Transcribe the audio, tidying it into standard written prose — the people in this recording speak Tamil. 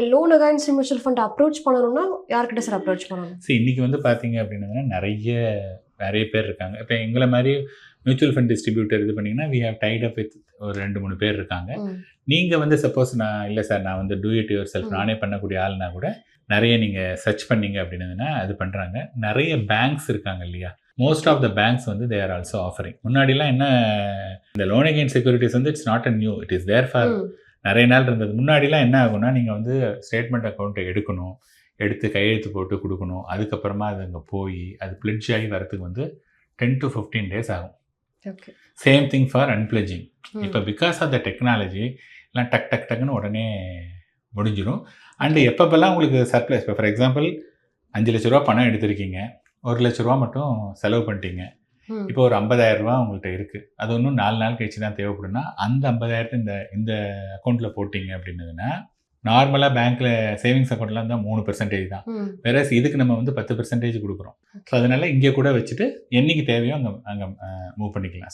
Loan against mutual fund approach பண்ணணும்னா யார்கிட்ட சார் அப்ரோச் பண்ணணும்? இன்னைக்கு வந்து பார்த்தீங்க அப்படின்னா நிறைய பேர் இருக்காங்க. இப்போ எங்களை மாதிரி மியூச்சுவல் ஃபண்ட் டிஸ்ட்ரிபியூட்டர் இது பண்ணிங்கன்னா we have tied up with ஒரு 2-3 பேர் இருக்காங்க. நீங்கள் வந்து சப்போஸ் நான் இல்லை சார் நான் வந்து டூ இட் யுவர் செல்ஃப் நானே பண்ணக்கூடிய ஆள்னா கூட நிறைய நீங்கள் சர்ச் பண்ணீங்க அப்படின்னதுன்னா அது பண்ணுறாங்க. நிறைய பேங்க்ஸ் இருக்காங்க இல்லையா, மோஸ்ட் ஆஃப் த பேங்க்ஸ் வந்து தே ஆர் ஆல்சோ ஆஃபரிங். முன்னாடிலாம் என்ன, இந்த லோன் அகைன்ஸ்ட் செக்யூரிட்டிஸ் வந்து it's not a new, it is there for நிறைய நாள் இருந்தது. முன்னாடிலாம் என்ன ஆகும்னா நீங்கள் வந்து ஸ்டேட்மெண்ட் அக்கௌண்ட்டை எடுக்கணும், எடுத்து கையெழுத்து போட்டு கொடுக்கணும், அதுக்கப்புறமா அது அங்கே போய் அது பிளட்ஜ் ஆகி வரதுக்கு வந்து 10 to 15 days ஆகும். சேம் திங் ஃபார் அன்பிளட்ஜிங். இப்போ பிகாஸ் ஆஃப் த டெக்னாலஜி எல்லாம் டக்குன்னு உடனே முடிஞ்சிடும். அண்டு எப்பப்பெல்லாம் உங்களுக்கு சர்ப்ளஸ், இப்போ ஃபார் எக்ஸாம்பிள் 5 லட்ச ரூபா பணம் எடுத்திருக்கீங்க, 1 லட்ச ரூபா மட்டும் செலவு பண்ணிட்டீங்க, இப்போ ஒரு 50,000 ரூபா உங்கள்கிட்ட இருக்குது, அது இன்னும் 4 நாள் கழிச்சு தான் தேவைப்படும்னா அந்த 50,000 இந்த அக்கௌண்ட்டில் போட்டிங்க அப்படின்னதுன்னா, நார்மலாக பேங்க்கில் சேவிங்ஸ் அக்கௌண்ட்லாம் இருந்தால் 3% தான், வேற இதுக்கு நம்ம வந்து 10% கொடுக்குறோம். ஸோ அதனால் இங்கே கூட வச்சுட்டு என்றைக்கு தேவையோ அங்கே மூவ் பண்ணிக்கலாம்.